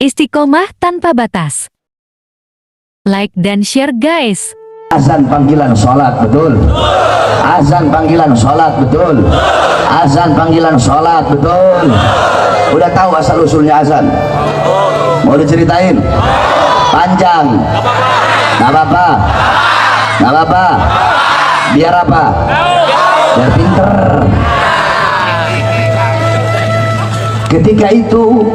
Istiqomah tanpa batas. Like dan share guys. Azan panggilan sholat, betul. Azan panggilan sholat, betul. Azan panggilan sholat, betul. Udah tahu asal usulnya azan? Mau diceritain? Panjang. Nggak apa-apa. Nggak apa-apa. Biar apa? Biar pinter. Ketika itu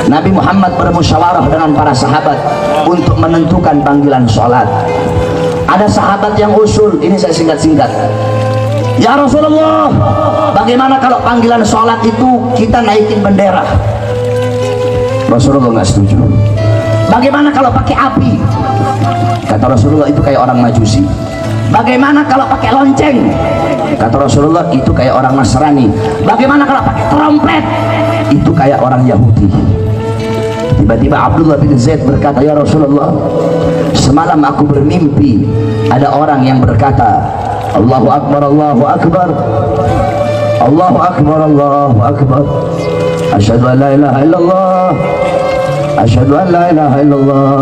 Nabi Muhammad bermusyawarah dengan para sahabat untuk menentukan panggilan sholat. Ada sahabat yang usul, ini saya singkat-singkat. Ya Rasulullah, bagaimana kalau panggilan sholat itu kita naikin bendera? Rasulullah nggak setuju. Bagaimana kalau pakai api? Kata Rasulullah, itu kayak orang Majusi. Bagaimana kalau pakai lonceng? Kata Rasulullah, itu kayak orang Nasrani. Bagaimana kalau pakai trompet? Itu kayak orang Yahudi. Tiba-tiba Abdullah bin Zaid berkata, ya Rasulullah, semalam aku bermimpi ada orang yang berkata, Allahu Akbar, Allahu Akbar, Allahu Akbar, Allahu Akbar, asyhadu an la ilaha illallah, asyhadu an la ilaha illallah,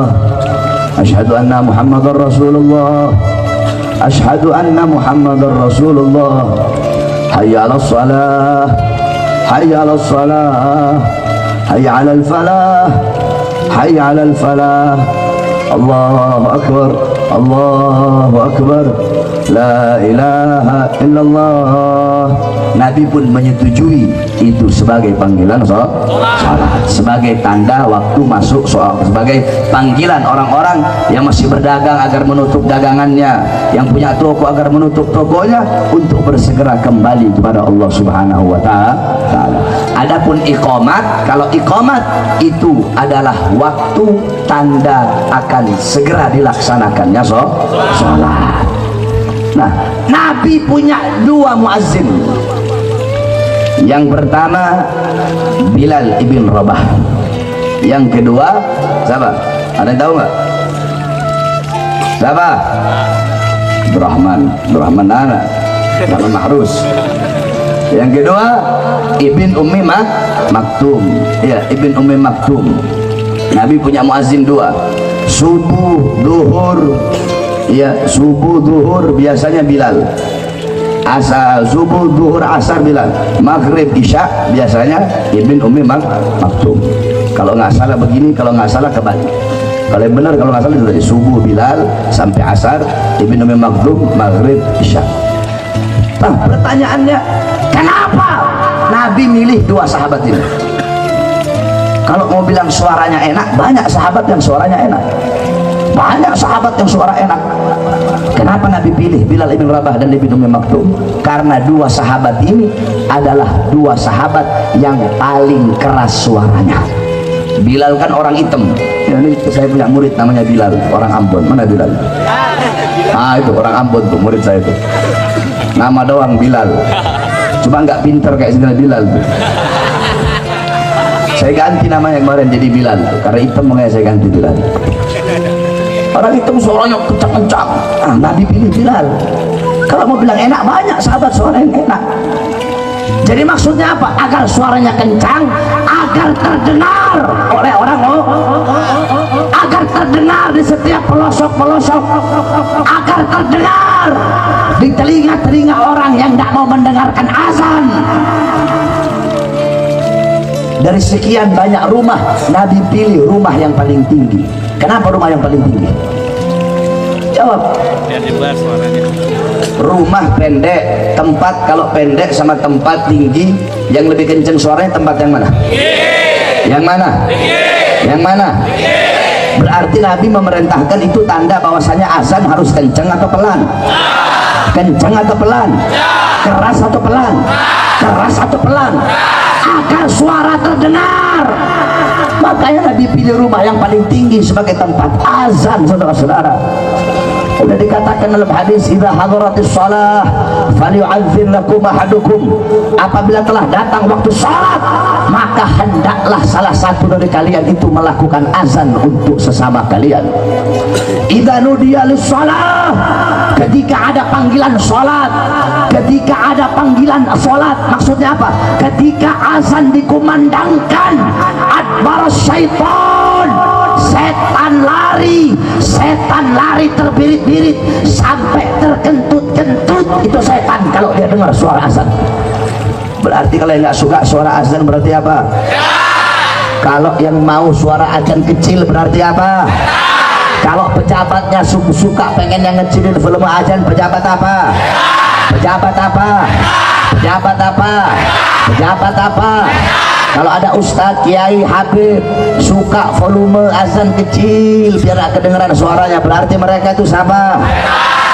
asyhadu anna Muhammadar Rasulullah, asyhadu anna Muhammadar Rasulullah, hayya 'alas shalah, hayya 'alas shalah, hayya 'alal falah, hayya 'alal falah, Allahu Akbar, Allahu Akbar, la ilaha illallah. Nabi pun menyetujui itu sebagai panggilan salat, sebagai tanda waktu masuk sholat, sebagai panggilan orang-orang yang masih berdagang agar menutup dagangannya, yang punya toko agar menutup tokonya, untuk bersegera kembali kepada Allah Subhanahu wa Ta'ala. Adapun iqamat, kalau iqamat itu adalah waktu tanda akan segera dilaksanakannya sholat. Nah, Nabi punya dua muazzin. Yang pertama Bilal ibn Rabah, yang kedua siapa? Ada yang tahu nggak? Siapa? Abdurrahman anak Abdurrahman Mahrus. Yang kedua Ibn Ummi Maktum. Ya, Ibn Ummi Maktum. Nabi punya muazzin dua, subuh, duhur. Ya, subuh, duhur biasanya Bilal. Asar, subuh, duhur, asar Bilal. Maghrib, isya biasanya Ibn Ummi Maktum. Kalau nggak salah begini, kalau nggak salah kebalik. Kalau yang benar, kalau nggak salah itu dari subuh Bilal sampai asar Ibn Ummi Maktum, maghrib, isya. Nah, pertanyaannya, kenapa Nabi milih dua sahabat ini? Kalau mau bilang suaranya enak, banyak sahabat yang suaranya enak. Banyak sahabat yang suara enak. Kenapa Nabi pilih Bilal ibn Rabah dan Ibn Ummi Maktum? Karena dua sahabat ini adalah dua sahabat yang paling keras suaranya. Bilal kan orang hitam. Ya, ini saya punya murid namanya Bilal, orang Ambon. Mana Bilal? Ah, itu orang Ambon tuh murid saya itu. Nama doang Bilal. Cuma nggak pinter kayak segala Bilal tuh. Saya ganti namanya kemarin jadi Bilal tuh. Karena hitam makanya saya ganti Bilal. Orang itu suaranya kencang-kencang. Nah, Nabi pilih Bilal. Kalau mau bilang enak, banyak sahabat suara yang enak. Jadi maksudnya apa? Agar suaranya kencang, agar terdengar oleh orang, agar terdengar di setiap pelosok-pelosok, agar terdengar di telinga-telinga orang yang tidak mau mendengarkan azan. Dari sekian banyak rumah, Nabi pilih rumah yang paling tinggi. Kenapa rumah yang paling tinggi? Jawab. Biar jelas suaranya. Rumah pendek, tempat kalau pendek sama tempat tinggi, yang lebih kenceng suaranya tempat yang mana? Yang mana? Yang mana? Berarti Nabi memerintahkan itu tanda bahwasanya azan harus kenceng atau pelan? Kenceng atau pelan? Keras atau pelan? Keras atau pelan? Agar suara terdengar. Makanya Nabi pilih rumah yang paling tinggi sebagai tempat azan, saudara-saudara. Sudah dikatakan dalam hadis, idza hadaratis shalah falyu'adzin lakum ahadukum. Apabila telah datang waktu salat, maka hendaklah salah satu dari kalian itu melakukan azan untuk sesama kalian. Idza nudiya lis-shalah, ketika ada panggilan salat, ketika ada panggilan salat, maksudnya apa? Ketika azan dikumandangkan, adbar syaitan, setan lari terbirit-birit sampai terkentut-kentut. Itu setan kalau dia dengar suara azan. Berarti kalau nggak suka suara azan berarti apa? Kalau yang mau suara azan kecil berarti apa? Kalau pejabatnya suka pengen yang ngecilin volume azan, pejabat apa? Pejabat apa? Pejabat apa? Pejabat apa? Kalau ada ustadz, kiai, habib suka volume azan kecil biar gak kedengeran suaranya, berarti mereka itu siapa?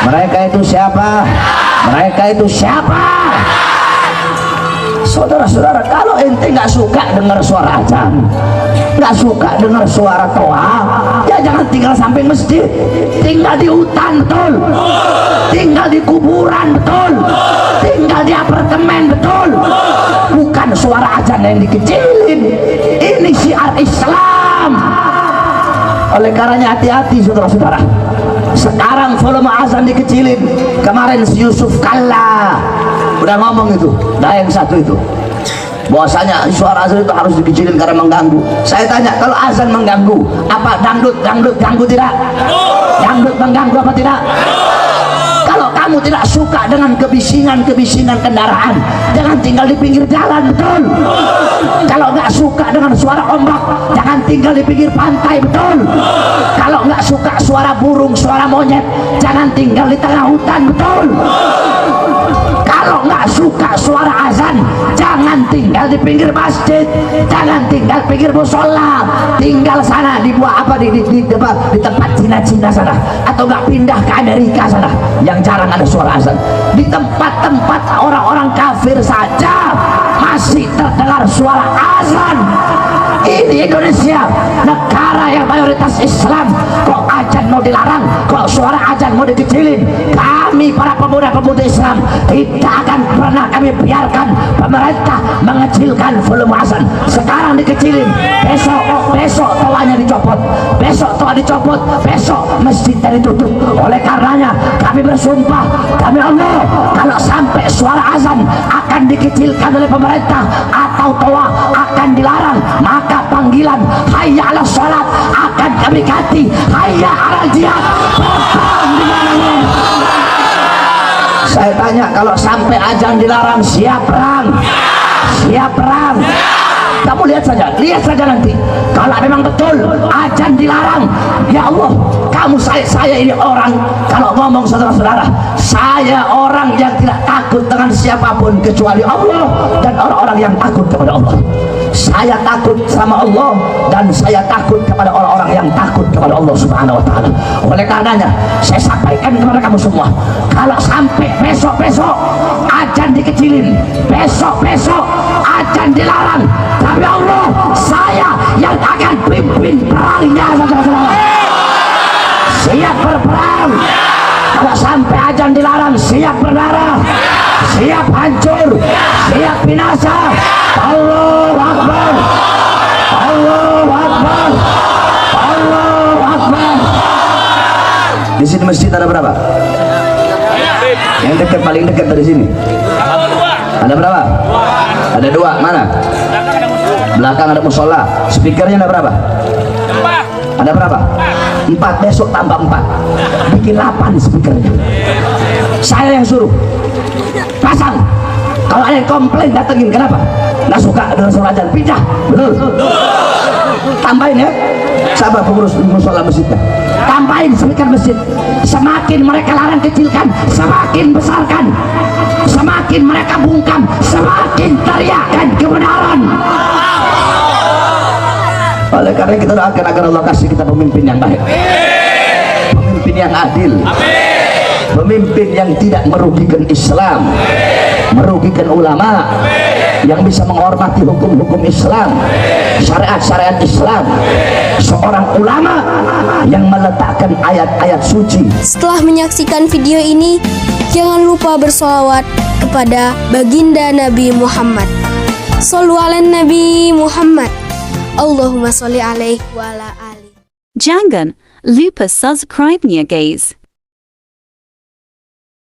Mereka itu siapa? Mereka itu siapa? Saudara-saudara, kalau ente nggak suka dengar suara azan, nggak suka dengar suara toa, ya jangan tinggal samping masjid, tinggal di hutan, betul, tinggal di kuburan, betul, tinggal di apartemen, betul. Bukan suara azan yang dikecilin, ini syiar Islam. Oleh karenanya hati-hati saudara-saudara. Sekarang volume azan dikecilin. Kemarin si Yusuf Kalla udah ngomong itu, nah yang satu itu bahwasanya suara azan itu harus dikecilin karena mengganggu. Saya tanya, kalau azan mengganggu, apa dangdut ganggu tidak? Dangdut mengganggu apa tidak? Kalau kamu tidak suka dengan kebisingan kendaraan, jangan tinggal di pinggir jalan, betul. Kalau nggak suka dengan suara ombak, jangan tinggal di pinggir pantai, betul. Kalau nggak suka suara burung, suara monyet, jangan tinggal di tengah hutan, betul. Kalau nggak suka suara azan, jangan tinggal di pinggir masjid, jangan tinggal pinggir musola, tinggal sana di buah apa di tempat Cina-Cina sana, atau nggak pindah ke Amerika sana yang jarang ada suara azan. Di tempat-tempat orang-orang kafir saja masih terdengar suara azan. Ini Indonesia, negara yang mayoritas Islam, kok azan mau dilarang, kok suara azan mau dikecilin. Kami para pemuda-pemuda Islam tidak akan pernah kami biarkan pemerintah mengecilkan volume azan. Sekarang dikecilin, besok toanya dicopot, besok toa dicopot, besok masjidnya ditutup. Oleh karenanya kami bersumpah, kami Allah, kalau sampai suara azan akan dikecilkan oleh pemerintah atau toa akan dilarang, maka panggilan hayya ala sholat akan kami ganti hayya ala jihad. Saya tanya, kalau sampai azan dilarang, siap perang? Siap perang? Kamu lihat saja nanti. Kalau memang betul azan dilarang, ya Allah, kamu saya ini orang, kalau ngomong saudara-saudara, saya orang yang tidak takut dengan siapapun kecuali Allah dan orang-orang yang takut kepada Allah. Saya takut sama Allah dan saya takut kepada orang-orang yang takut kepada Allah Subhanahu wa taala. Oleh karenanya saya sampaikan kepada kamu semua, kalau sampai besok-besok azan dikecilin, besok-besok azan dilarang, tapi Allah, saya yang akan pimpin perangnya, saudara-saudara. Siap berperang. Kalau sampai azan dilarang, siap berdarah, siap hancur, siap binasa. Allahu Akbar, Allahu Akbar, Allahu Akbar. Di sini masjid ada berapa? Yang dekat, paling dekat dari sini ada berapa? Ada dua. Mana? Belakang ada musola. Speakernya ada berapa? Ada berapa? 4. Besok tambah 4, bikin 8 speakernya. Saya yang suruh pasang. Kalau ada yang komplain, datengin. Kenapa? Nggak suka dengan suara azan, pindah. Betul? Tambahin ya, sabar pengurus musola masjidnya, tambahin speaker masjid. Semakin mereka larang kecilkan, semakin besarkan. Semakin mereka bungkam, semakin teriakan kebenaran. Oleh karena kita doakan agar Allah kasih kita pemimpin yang baik, pemimpin yang adil, pemimpin yang tidak merugikan Islam, merugikan ulama, yang bisa menghormati hukum-hukum Islam, syariat-syariat Islam, seorang ulama yang meletakkan ayat-ayat suci. Setelah menyaksikan video ini, jangan lupa bersolawat kepada baginda Nabi Muhammad. Shollu ala Nabi Muhammad. Allahumma sholli alaihi wa ala ali. Jangan lupa subscribe-nya guys.